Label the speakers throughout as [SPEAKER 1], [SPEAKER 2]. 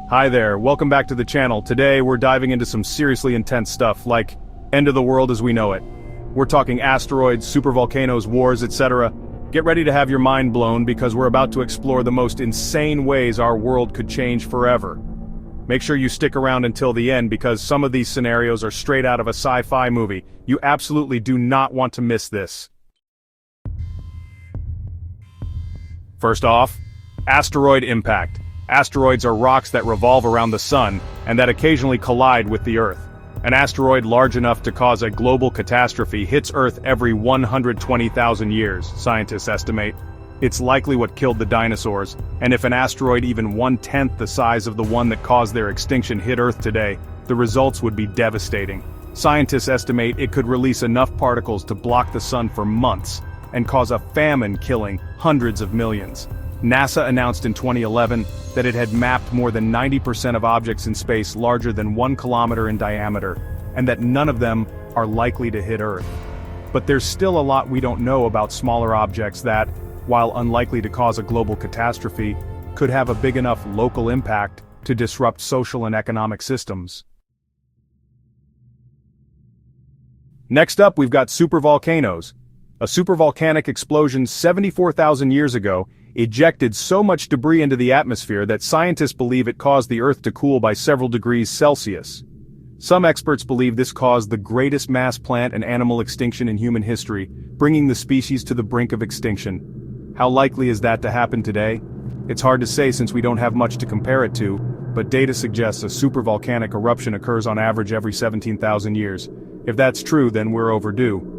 [SPEAKER 1] Hi there, welcome back to the channel. Today we're diving into some seriously intense stuff like end of the world as we know it. We're talking asteroids, supervolcanoes, wars, etc. Get ready to have your mind blown because we're about to explore the most insane ways our world could change forever. Make sure you stick around until the end because some of these scenarios are straight out of a sci-fi movie. You absolutely do not want to miss this. First off, asteroid impact. Asteroids are rocks that revolve around the sun, and that occasionally collide with the Earth. An asteroid large enough to cause a global catastrophe hits Earth every 120,000 years, scientists estimate. It's likely what killed the dinosaurs, and if an asteroid even 1/10 the size of the one that caused their extinction hit Earth today, the results would be devastating. Scientists estimate it could release enough particles to block the sun for months, and cause a famine killing hundreds of millions. NASA announced in 2011 that it had mapped more than 90% of objects in space larger than 1 kilometer in diameter, and that none of them are likely to hit Earth. But there's still a lot we don't know about smaller objects that, while unlikely to cause a global catastrophe, could have a big enough local impact to disrupt social and economic systems. Next up, we've got supervolcanoes. A supervolcanic explosion 74,000 years ago ejected so much debris into the atmosphere that scientists believe it caused the Earth to cool by several degrees Celsius. Some experts believe this caused the greatest mass plant and animal extinction in human history, bringing the species to the brink of extinction. How likely is that to happen today? It's hard to say since we don't have much to compare it to, but data suggests a supervolcanic eruption occurs on average every 17,000 years. If that's true, then we're overdue.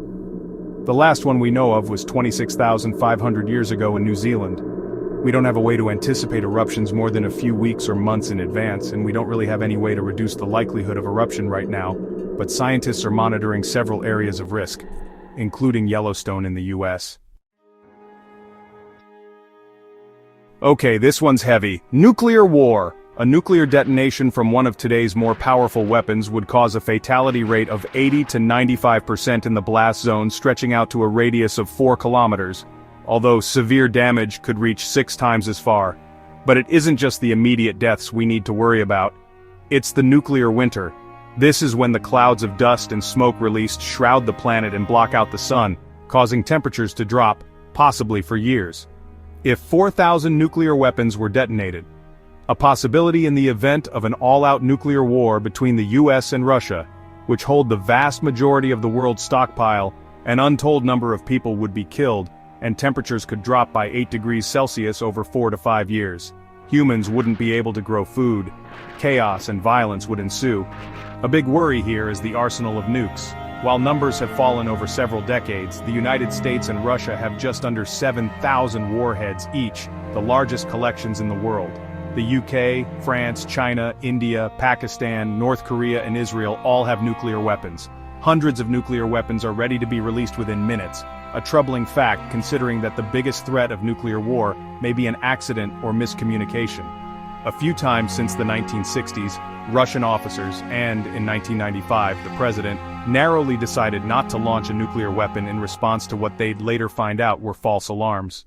[SPEAKER 1] The last one we know of was 26,500 years ago in New Zealand. We don't have a way to anticipate eruptions more than a few weeks or months in advance, and we don't really have any way to reduce the likelihood of eruption right now, but scientists are monitoring several areas of risk, including Yellowstone in the US. Okay, this one's heavy. Nuclear war. A nuclear detonation from one of today's more powerful weapons would cause a fatality rate of 80 to 95% in the blast zone stretching out to a radius of 4 kilometers, although severe damage could reach 6 times as far. But it isn't just the immediate deaths we need to worry about. It's the nuclear winter. This is when the clouds of dust and smoke released shroud the planet and block out the sun, causing temperatures to drop, possibly for years. If 4,000 nuclear weapons were detonated, a possibility in the event of an all-out nuclear war between the US and Russia, which hold the vast majority of the world's stockpile, an untold number of people would be killed, and temperatures could drop by 8 degrees Celsius over 4 to 5 years. Humans wouldn't be able to grow food. Chaos and violence would ensue. A big worry here is the arsenal of nukes. While numbers have fallen over several decades, the United States and Russia have just under 7,000 warheads each, the largest collections in the world. The UK, France, China, India, Pakistan, North Korea, and Israel all have nuclear weapons. Hundreds of nuclear weapons are ready to be released within minutes, a troubling fact considering that the biggest threat of nuclear war may be an accident or miscommunication. A few times since the 1960s, Russian officers and, in 1995, the president, narrowly decided not to launch a nuclear weapon in response to what they'd later find out were false alarms.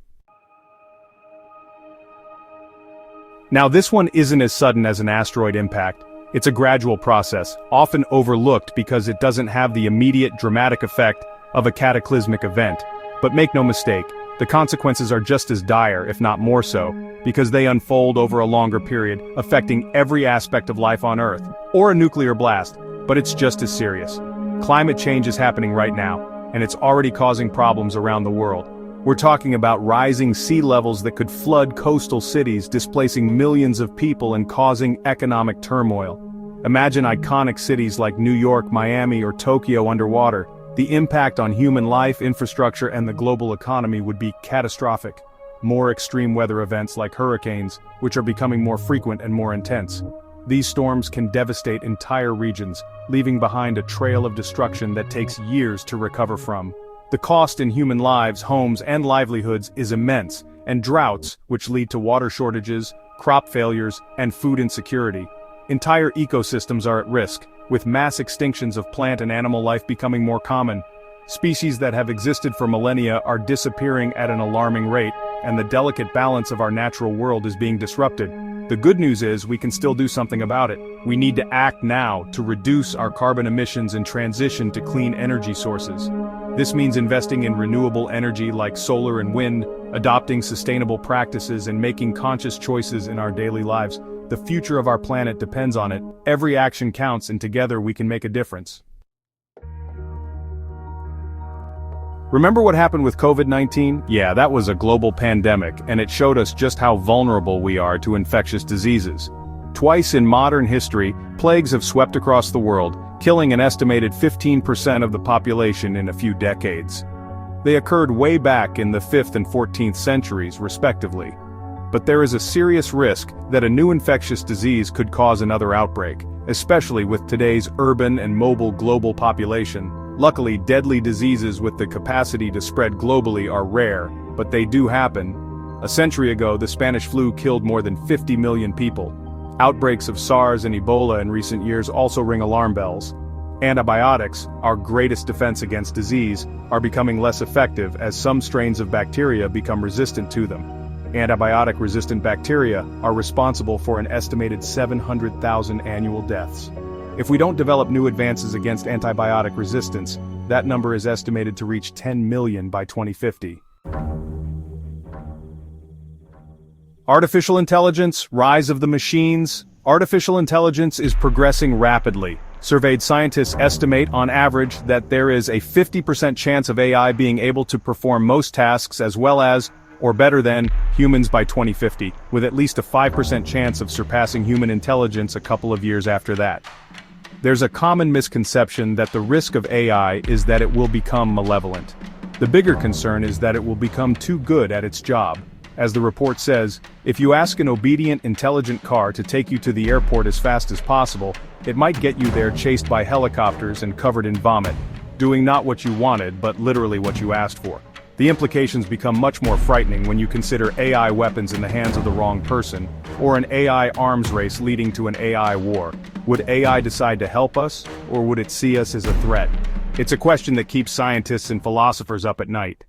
[SPEAKER 1] Now this one isn't as sudden as an asteroid impact. It's a gradual process, often overlooked because it doesn't have the immediate dramatic effect of a cataclysmic event. But make no mistake, the consequences are just as dire, if not more so, because they unfold over a longer period, affecting every aspect of life on Earth, or a nuclear blast, but it's just as serious. Climate change is happening right now, and it's already causing problems around the world. We're talking about rising sea levels that could flood coastal cities, displacing millions of people and causing economic turmoil. Imagine iconic cities like New York, Miami, or Tokyo underwater. The impact on human life, infrastructure, and the global economy would be catastrophic. More extreme weather events like hurricanes, which are becoming more frequent and more intense. These storms can devastate entire regions, leaving behind a trail of destruction that takes years to recover from. The cost in human lives, homes, and livelihoods is immense, and droughts, which lead to water shortages, crop failures, and food insecurity. Entire ecosystems are at risk, with mass extinctions of plant and animal life becoming more common. Species that have existed for millennia are disappearing at an alarming rate, and the delicate balance of our natural world is being disrupted. The good news is we can still do something about it. We need to act now to reduce our carbon emissions and transition to clean energy sources. This means investing in renewable energy like solar and wind, adopting sustainable practices and making conscious choices in our daily lives. The future of our planet depends on it. Every action counts, and together we can make a difference. Remember what happened with COVID-19? Yeah, that was a global pandemic, and it showed us just how vulnerable we are to infectious diseases. Twice in modern history, plagues have swept across the world, killing an estimated 15% of the population in a few decades. They occurred way back in the 5th and 14th centuries, respectively. But there is a serious risk that a new infectious disease could cause another outbreak, especially with today's urban and mobile global population. Luckily, deadly diseases with the capacity to spread globally are rare, but they do happen. A century ago, the Spanish flu killed more than 50 million people. Outbreaks of SARS and Ebola in recent years also ring alarm bells. Antibiotics, our greatest defense against disease, are becoming less effective as some strains of bacteria become resistant to them. Antibiotic-resistant bacteria are responsible for an estimated 700,000 annual deaths. If we don't develop new advances against antibiotic resistance, that number is estimated to reach 10 million by 2050. Artificial intelligence, rise of the machines. Artificial intelligence is progressing rapidly. Surveyed scientists estimate, on average, that there is a 50% chance of AI being able to perform most tasks as well as, or better than, humans by 2050, with at least a 5% chance of surpassing human intelligence a couple of years after that. There's a common misconception that the risk of AI is that it will become malevolent. The bigger concern is that it will become too good at its job. As the report says, if you ask an obedient, intelligent car to take you to the airport as fast as possible, it might get you there chased by helicopters and covered in vomit, doing not what you wanted but literally what you asked for. The implications become much more frightening when you consider AI weapons in the hands of the wrong person, or an AI arms race leading to an AI war. Would AI decide to help us, or would it see us as a threat? It's a question that keeps scientists and philosophers up at night.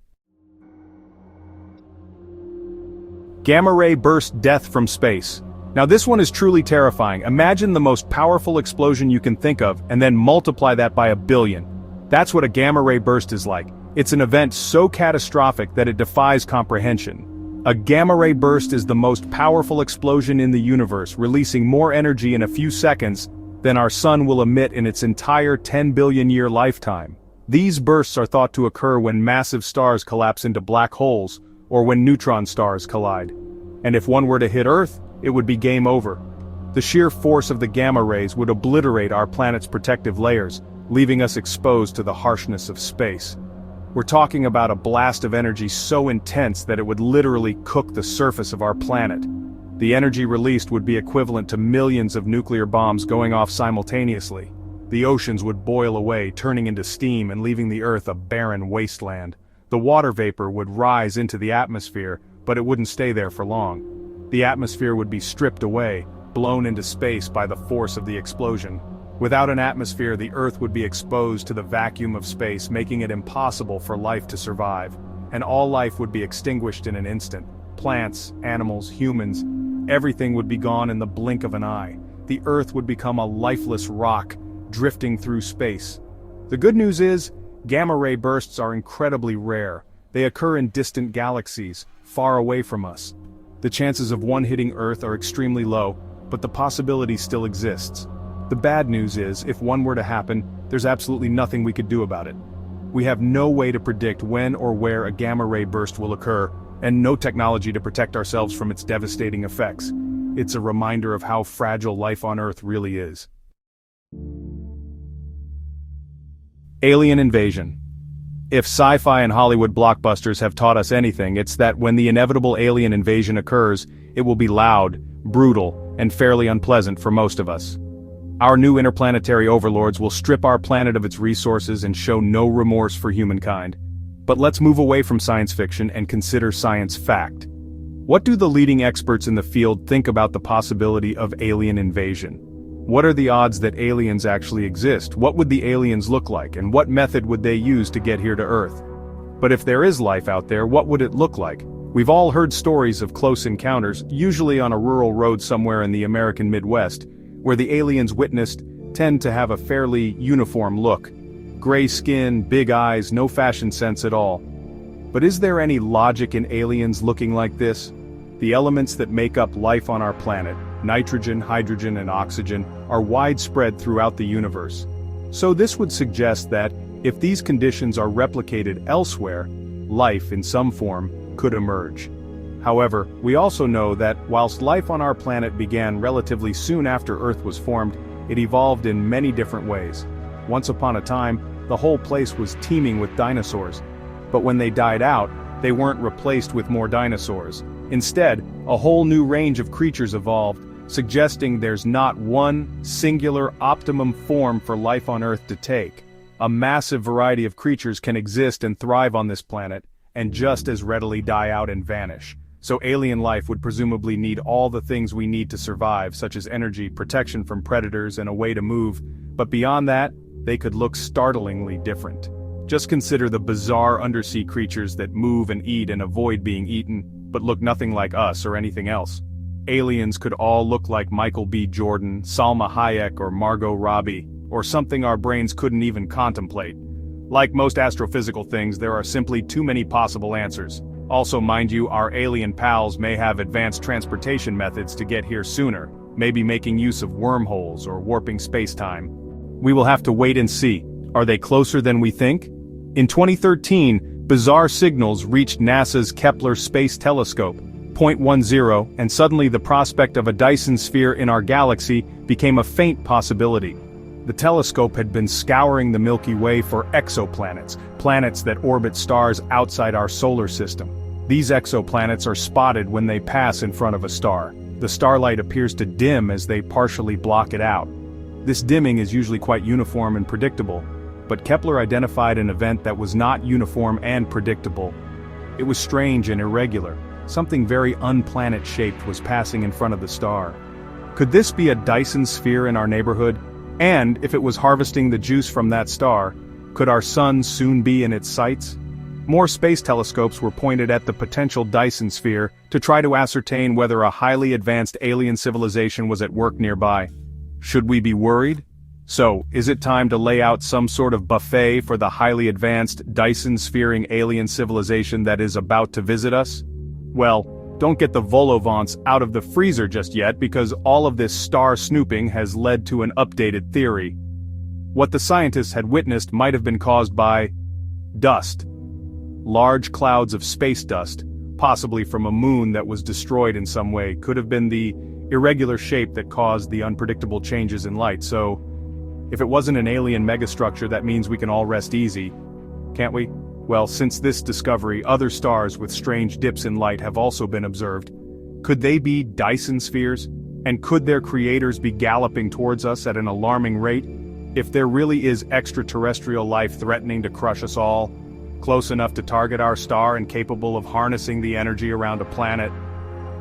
[SPEAKER 1] Gamma-ray burst death from space. Now this one is truly terrifying. Imagine the most powerful explosion you can think of, and then multiply that by 1 billion. That's what a gamma-ray burst is like. It's an event so catastrophic that it defies comprehension. A gamma-ray burst is the most powerful explosion in the universe, releasing more energy in a few seconds than our sun will emit in its entire 10 billion-year lifetime. These bursts are thought to occur when massive stars collapse into black holes, or when neutron stars collide. And if one were to hit Earth, it would be game over. The sheer force of the gamma rays would obliterate our planet's protective layers, leaving us exposed to the harshness of space. We're talking about a blast of energy so intense that it would literally cook the surface of our planet. The energy released would be equivalent to millions of nuclear bombs going off simultaneously. The oceans would boil away, turning into steam and leaving the Earth a barren wasteland. The water vapor would rise into the atmosphere, but it wouldn't stay there for long. The atmosphere would be stripped away, blown into space by the force of the explosion. Without an atmosphere, the Earth would be exposed to the vacuum of space, making it impossible for life to survive. And all life would be extinguished in an instant. Plants, animals, humans, everything would be gone in the blink of an eye. The Earth would become a lifeless rock, drifting through space. The good news is, gamma-ray bursts are incredibly rare. They occur in distant galaxies, far away from us. The chances of one hitting Earth are extremely low, but the possibility still exists. The bad news is, if one were to happen, there's absolutely nothing we could do about it. We have no way to predict when or where a gamma-ray burst will occur, and no technology to protect ourselves from its devastating effects. It's a reminder of how fragile life on Earth really is. Alien invasion. If sci-fi and Hollywood blockbusters have taught us anything, it's that when the inevitable alien invasion occurs, it will be loud, brutal, and fairly unpleasant for most of us. Our new interplanetary overlords will strip our planet of its resources and show no remorse for humankind. But let's move away from science fiction and consider science fact. What do the leading experts in the field think about the possibility of alien invasion? What are the odds that aliens actually exist? What would the aliens look like, and what method would they use to get here to Earth? But if there is life out there, what would it look like? We've all heard stories of close encounters, usually on a rural road somewhere in the American Midwest, where the aliens witnessed tend to have a fairly uniform look. Gray skin, big eyes, no fashion sense at all. But is there any logic in aliens looking like this? The elements that make up life on our planet, nitrogen, hydrogen, and oxygen, are widespread throughout the universe. So this would suggest that, if these conditions are replicated elsewhere, life in some form could emerge. However, we also know that, whilst life on our planet began relatively soon after Earth was formed, it evolved in many different ways. Once upon a time, the whole place was teeming with dinosaurs. But when they died out, they weren't replaced with more dinosaurs. Instead, a whole new range of creatures evolved, suggesting there's not one singular optimum form for life on Earth to take. A massive variety of creatures can exist and thrive on this planet, and just as readily die out and vanish. So alien life would presumably need all the things we need to survive, such as energy, protection from predators, and a way to move. But beyond that, they could look startlingly different. Just consider the bizarre undersea creatures that move and eat and avoid being eaten, but look nothing like us or anything else. Aliens could all look like Michael B. Jordan, Salma Hayek, or Margot Robbie, or something our brains couldn't even contemplate. Like most astrophysical things, there are simply too many possible answers. Also, mind you, our alien pals may have advanced transportation methods to get here sooner, maybe making use of wormholes or warping space-time. We will have to wait and see. Are they closer than we think? In 2013, bizarre signals reached NASA's Kepler Space Telescope, 0.10, and suddenly the prospect of a Dyson sphere in our galaxy became a faint possibility. The telescope had been scouring the Milky Way for exoplanets, planets that orbit stars outside our solar system. These exoplanets are spotted when they pass in front of a star. The starlight appears to dim as they partially block it out. This dimming is usually quite uniform and predictable, but Kepler identified an event that was not uniform and predictable. It was strange and irregular. Something very unplanet-shaped was passing in front of the star. Could this be a Dyson sphere in our neighborhood? And, if it was harvesting the juice from that star, could our sun soon be in its sights? More space telescopes were pointed at the potential Dyson sphere to try to ascertain whether a highly advanced alien civilization was at work nearby. Should we be worried? So, is it time to lay out some sort of buffet for the highly advanced, Dyson-sphering alien civilization that is about to visit us? Well, don't get the vol-au-vents out of the freezer just yet, because all of this star snooping has led to an updated theory. What the scientists had witnessed might have been caused by dust. Large clouds of space dust, possibly from a moon that was destroyed in some way, could have been the irregular shape that caused the unpredictable changes in light. So, if it wasn't an alien megastructure, that means we can all rest easy, can't we? Well, since this discovery, other stars with strange dips in light have also been observed. Could they be Dyson spheres? And could their creators be galloping towards us at an alarming rate? If there really is extraterrestrial life threatening to crush us all, close enough to target our star and capable of harnessing the energy around a planet,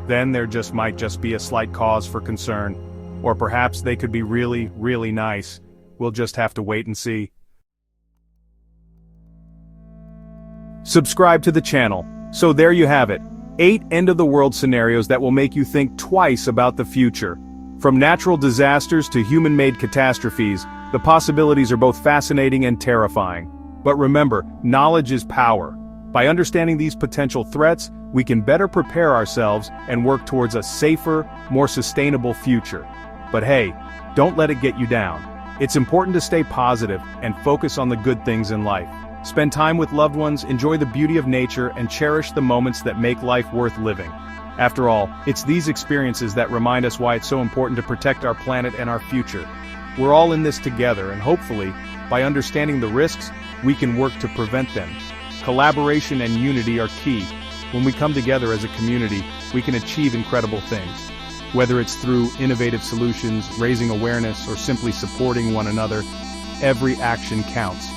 [SPEAKER 1] then there might just be a slight cause for concern. Or perhaps they could be really, really nice. We'll just have to wait and see. Subscribe to the channel. So there you have it. 8 end-of-the-world scenarios that will make you think twice about the future. From natural disasters to human-made catastrophes, the possibilities are both fascinating and terrifying. But remember, knowledge is power. By understanding these potential threats, we can better prepare ourselves and work towards a safer, more sustainable future. But hey, don't let it get you down. It's important to stay positive and focus on the good things in life. Spend time with loved ones, enjoy the beauty of nature, and cherish the moments that make life worth living. After all, it's these experiences that remind us why it's so important to protect our planet and our future. We're all in this together, and hopefully, by understanding the risks, we can work to prevent them. Collaboration and unity are key. When we come together as a community, we can achieve incredible things. Whether it's through innovative solutions, raising awareness, or simply supporting one another, every action counts.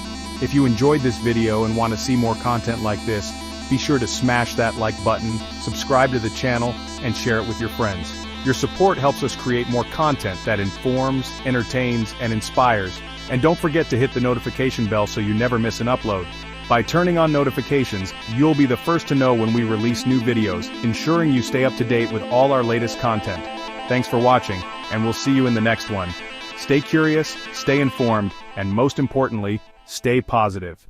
[SPEAKER 1] If you enjoyed this video and want to see more content like this, be sure to smash that like button, subscribe to the channel, and share it with your friends. Your support helps us create more content that informs, entertains, and inspires. And don't forget to hit the notification bell so you never miss an upload. By turning on notifications, you'll be the first to know when we release new videos, ensuring you stay up to date with all our latest content. Thanks for watching, and we'll see you in the next one. Stay curious, stay informed, and most importantly, stay positive.